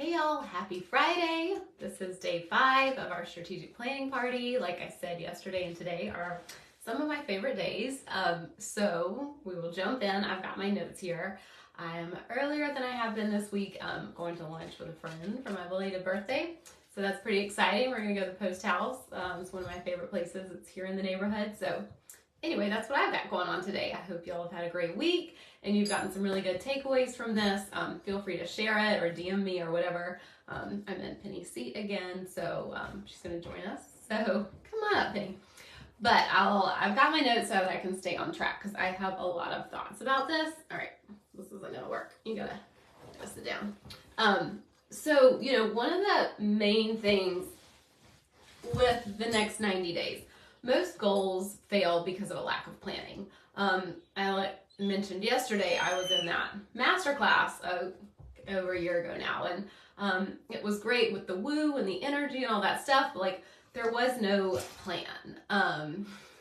Hey y'all, happy Friday. This is day 5 of our strategic planning party. Like I said, yesterday and today are some of my favorite days. So we will jump in. I've got my notes here. I'm earlier than I have been this week, going to lunch with a friend for my belated birthday. So that's pretty exciting. We're gonna go to the Post House. It's one of my favorite places. It's here in the neighborhood. So anyway, that's what I've got going on today. I hope y'all have had a great week and you've gotten some really good takeaways from this. Feel free to share it or DM me or whatever. I'm in Penny's seat again, so she's going to join us. So come on up, Penny. But I've got my notes so that I can stay on track because I have a lot of thoughts about this. All right, this isn't going to work. You gotta sit down. So, one of the main things with the next 90 days, most goals fail because of a lack of planning. I mentioned yesterday I was in that masterclass over a year ago now, and it was great with the woo and the energy and all that stuff, but there was no plan.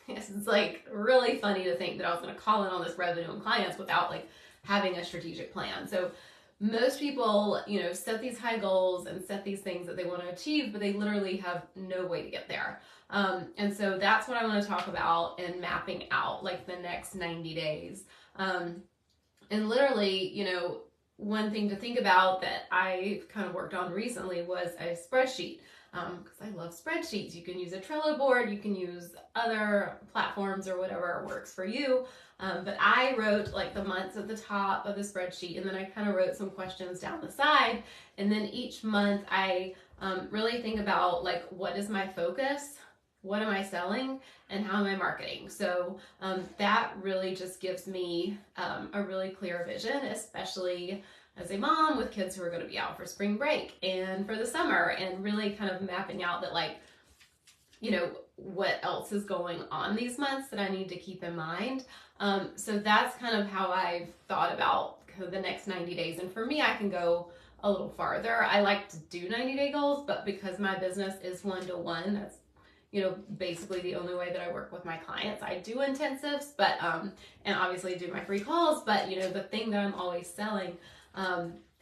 It's really funny to think that I was going to call in all this revenue and clients without having a strategic plan. So most people, set these high goals and set these things that they want to achieve, but they literally have no way to get there. And so that's what I want to talk about in mapping out the next 90 days. And literally, one thing to think about that I kind of worked on recently was a spreadsheet. Because I love spreadsheets. You can use a Trello board, you can use other platforms or whatever works for you. But I wrote the months at the top of the spreadsheet, and then I kind of wrote some questions down the side. And then each month I really think about what is my focus? What am I selling and how am I marketing? So that really just gives me a really clear vision, especially as a mom with kids who are going to be out for spring break and for the summer, and really kind of mapping out that what else is going on these months that I need to keep in mind. So that's kind of how I've thought about the next 90 days. And for me, I can go a little farther. I like to do 90-day goals, but because my business is one-to-one, that's basically the only way that I work with my clients. I do intensives, but and obviously do my free calls, but the thing that I'm always selling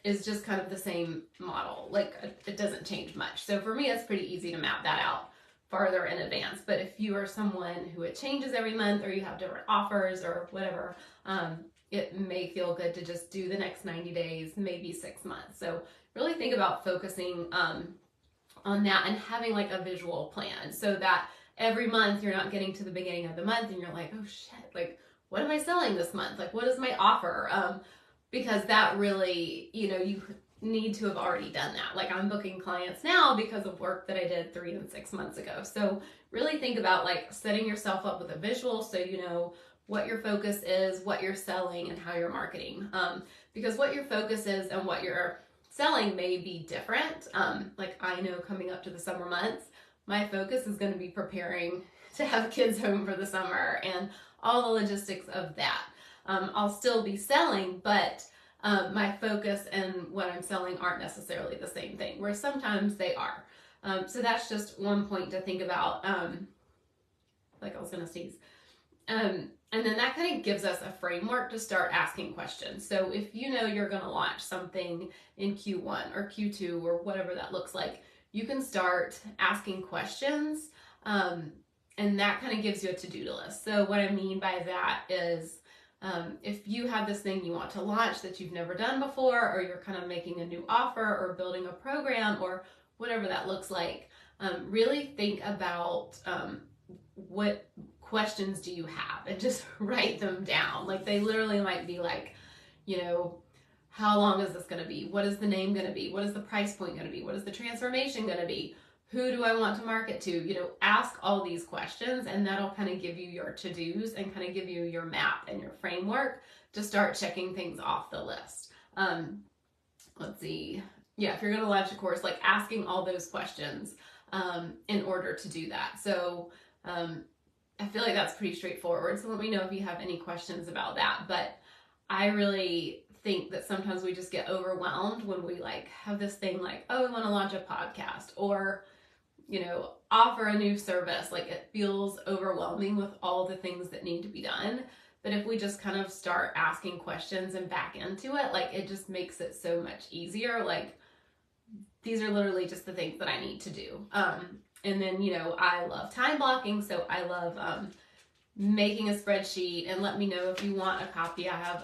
is just kind of the same model. It doesn't change much. So for me, it's pretty easy to map that out farther in advance. But if you are someone who it changes every month, or you have different offers or whatever, it may feel good to just do the next 90 days, maybe 6 months. So really think about focusing on that and having a visual plan, so that every month you're not getting to the beginning of the month and you're like, oh shit, what am I selling this month? What is my offer? Because that really, you need to have already done that. I'm booking clients now because of work that I did 3 and 6 months ago. So really think about setting yourself up with a visual so you know what your focus is, what you're selling, and how you're marketing. Because what your focus is and what you're selling may be different. I know coming up to the summer months, my focus is going to be preparing to have kids home for the summer and all the logistics of that. I'll still be selling, but my focus and what I'm selling aren't necessarily the same thing, where sometimes they are. So that's just one point to think about. I was going to sneeze. And then that kind of gives us a framework to start asking questions. So if you're going to launch something in Q1 or Q2 or whatever that looks like, you can start asking questions, and that kind of gives you a to-do list. So what I mean by that is, if you have this thing you want to launch that you've never done before, or you're kind of making a new offer or building a program or whatever that looks like, really think about what questions do you have, and just write them down. They literally might be how long is this going to be? What is the name going to be? What is the price point going to be? What is the transformation going to be? Who do I want to market to? Ask all these questions, and that'll kind of give you your to-dos and kind of give you your map and your framework to start checking things off the list. Let's see. Yeah, if you're going to launch a course, asking all those questions in order to do that. So I feel like that's pretty straightforward. So let me know if you have any questions about that. But I really think that sometimes we just get overwhelmed when we have this thing oh, we want to launch a podcast, or offer a new service. It feels overwhelming with all the things that need to be done. But if we just kind of start asking questions and back into it, it just makes it so much easier. these are literally just the things that I need to do. And then, you know, I love time blocking. So I love making a spreadsheet, and let me know if you want a copy. I have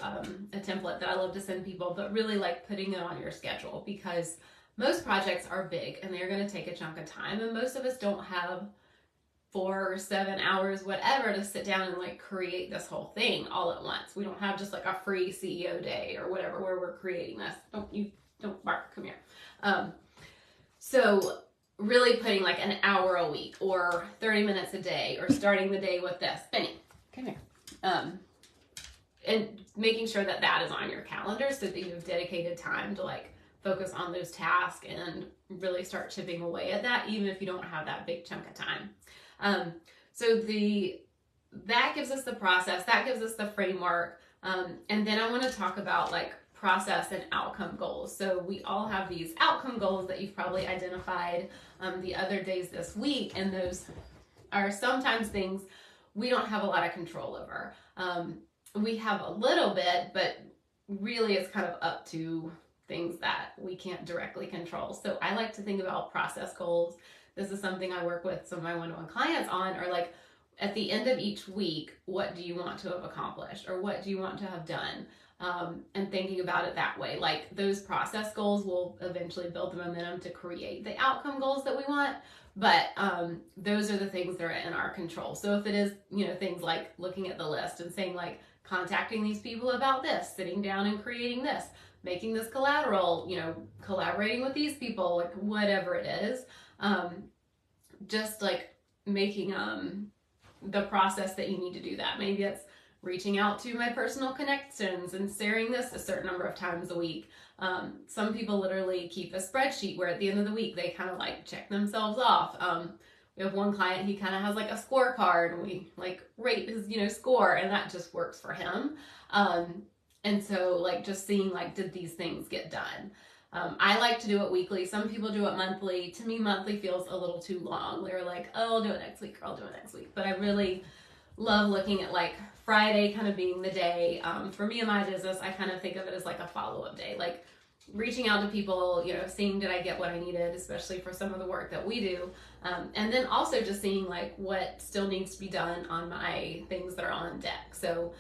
a template that I love to send people, but really like putting it on your schedule, because most projects are big and they're going to take a chunk of time. And most of us don't have 4 or 7 hours, whatever, to sit down and like create this whole thing all at once. We don't have just like a free CEO day or whatever where we're creating this. Don't bark, come here. So really putting like an hour a week or 30 minutes a day, or starting the day with this. Benny, come here. And making sure that that is on your calendar so that you have dedicated time to like focus on those tasks and really start chipping away at that, even if you don't have that big chunk of time. So that gives us the process, that gives us the framework. And then I want to talk about like process and outcome goals. So we all have these outcome goals that you've probably identified the other days this week, and those are sometimes things we don't have a lot of control over. We have a little bit, but really it's kind of up to things that we can't directly control. So I like to think about process goals. This is something I work with some of my one-on-one clients on, or like at the end of each week, what do you want to have accomplished, or what do you want to have done? And thinking about it that way, like those process goals will eventually build the momentum to create the outcome goals that we want. But those are the things that are in our control. So if it is, you know, things like looking at the list and saying like contacting these people about this, sitting down and creating this, making this collateral, you know, collaborating with these people, like whatever it is, just like making the process that you need to do that. Maybe it's reaching out to my personal connections and sharing this a certain number of times a week. Some people literally keep a spreadsheet where at the end of the week they kind of like check themselves off. We have one client, he kind of has like a scorecard, and we like rate his, you know, score, and that just works for him. And so like just seeing like, did these things get done? I like to do it weekly. Some people do it monthly. To me, monthly feels a little too long. They're like, oh, I'll do it next week, or I'll do it next week. But I really love looking at like Friday kind of being the day. For me and my business, I kind of think of it as like a follow-up day, like reaching out to people, you know, seeing did I get what I needed, especially for some of the work that we do. And then also just seeing like what still needs to be done on my things that are on deck. So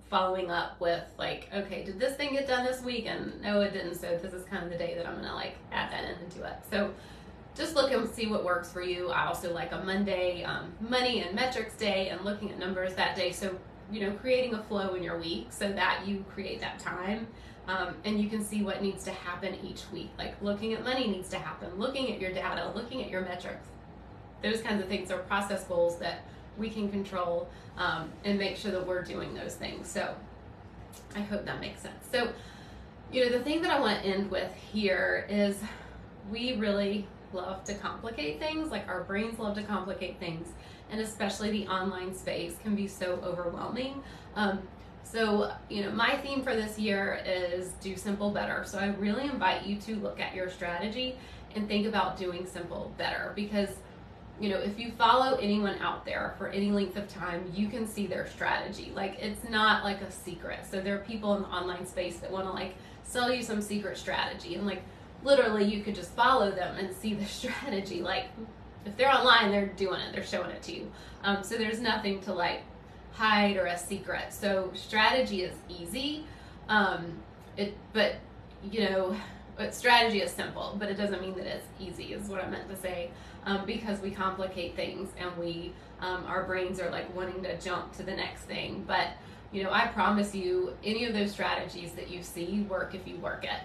following up with like, okay, did this thing get done this week? And no, it didn't. So this is kind of the day that I'm gonna like add that into it. So just look and see what works for you. I also like a Monday money and metrics day, and looking at numbers that day. So, you know, creating a flow in your week so that you create that time, and you can see what needs to happen each week. Like looking at money needs to happen, looking at your data, looking at your metrics. Those kinds of things are process goals that we can control, and make sure that we're doing those things. So I hope that makes sense. So, you know, the thing that I want to end with here is we really love to complicate things. Like our brains love to complicate things, and especially the online space can be so overwhelming. So, you know, my theme for this year is do simple better. So I really invite you to look at your strategy and think about doing simple better, because you know, if you follow anyone out there for any length of time, you can see their strategy. Like it's not like a secret. So there are people in the online space that want to like sell you some secret strategy, and like literally you could just follow them and see the strategy. Like if they're online, they're doing it, they're showing it to you. So there's nothing to like hide or a secret. So strategy is easy. But you know, strategy is simple, but it doesn't mean that it's easy, is what I meant to say. Because we complicate things, and we our brains are like wanting to jump to the next thing. But you know, I promise you, any of those strategies that you see work if you work it.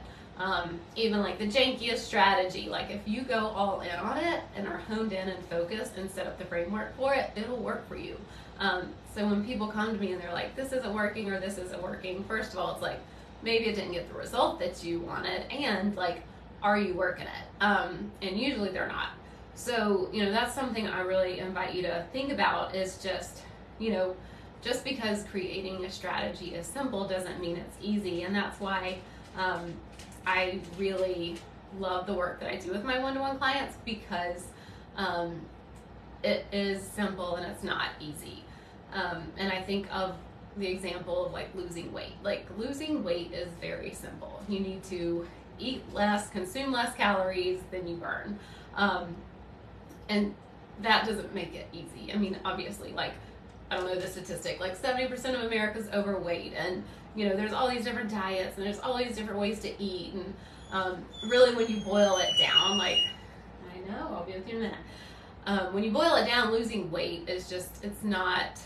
Even like the jankiest strategy, like if you go all in on it and are honed in and focused and set up the framework for it, it'll work for you. So when people come to me and they're like, this isn't working or this isn't working, first of all, it's like, maybe it didn't get the result that you wanted, and like, are you working it? And usually they're not. So, you know, that's something I really invite you to think about, is just, you know, just because creating a strategy is simple doesn't mean it's easy. And that's why I really love the work that I do with my one-to-one clients, because it is simple and it's not easy. And I think of the example of like losing weight. Like losing weight is very simple. You need to eat less, consume less calories than you burn. And that doesn't make it easy. I mean, obviously, like, I don't know the statistic, like 70% of America's overweight, and there's all these different diets and there's all these different ways to eat, and really when you boil it down, like, I know, I'll be with you in a minute. When you boil it down, losing weight is just, it's not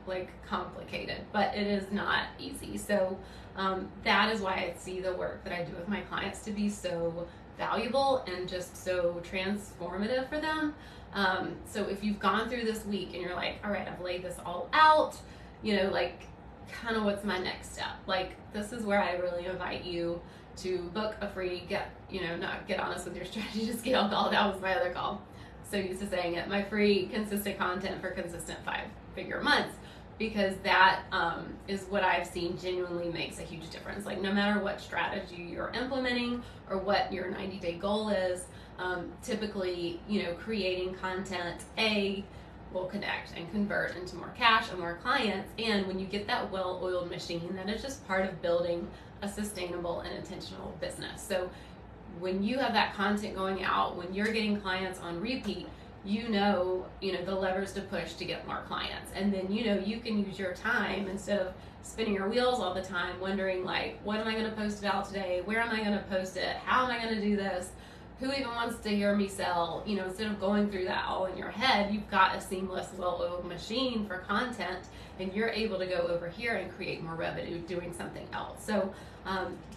like complicated, but it is not easy. So that is why I see the work that I do with my clients to be so valuable and just so transformative for them. So if you've gone through this week and you're like, all right, I've laid this all out, like, kind of what's my next step? Like, this is where I really invite you to book a free not get honest with your strategy to scale call. That was my other call. So used to saying it, my free consistent content for consistent 5-figure months, because that is what I've seen genuinely makes a huge difference. Like, no matter what strategy you're implementing or what your 90-day goal is, typically, creating content, will connect and convert into more cash and more clients. And when you get that well-oiled machine, that is just part of building a sustainable and intentional business. So when you have that content going out, when you're getting clients on repeat, the levers to push to get more clients. And then, you can use your time instead of spinning your wheels all the time, wondering, like, what am I going to post about today? Where am I going to post it? How am I going to do this? Who even wants to hear me sell? Instead of going through that all in your head, you've got a seamless, well-oiled machine for content, and you're able to go over here and create more revenue doing something else. So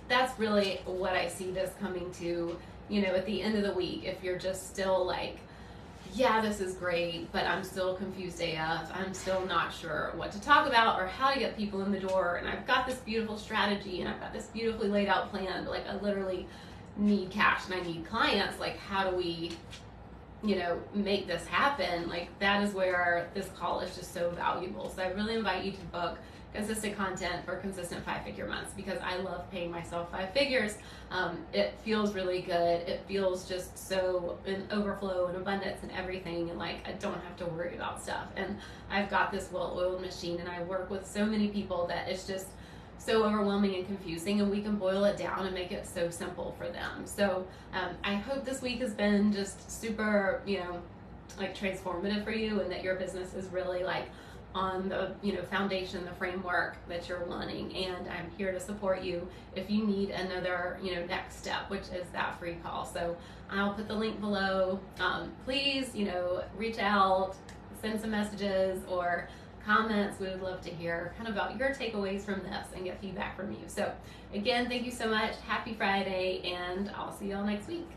that's really what I see this coming to, at the end of the week. If you're just still like, yeah, this is great, but I'm still confused AF. I'm still not sure what to talk about or how to get people in the door. And I've got this beautiful strategy and I've got this beautifully laid out plan, but like, I literally need cash and I need clients. Like, how do we, make this happen? Like, that is where this call is just so valuable. So I really invite you to book consistent content for consistent 5-figure months, because I love paying myself 5 figures. It feels really good. It feels just so in overflow and abundance and everything, and like, I don't have to worry about stuff. And I've got this well-oiled machine, and I work with so many people that it's just so overwhelming and confusing, and we can boil it down and make it so simple for them. So I hope this week has been just super, like, transformative for you, and that your business is really like on the foundation, the framework that you're wanting. And I'm here to support you if you need another next step, which is that free call. So I'll put the link below. Please reach out, send some messages or comments. We would love to hear kind of about your takeaways from this and get feedback from you. So again, thank you so much. Happy Friday, and I'll see y'all next week.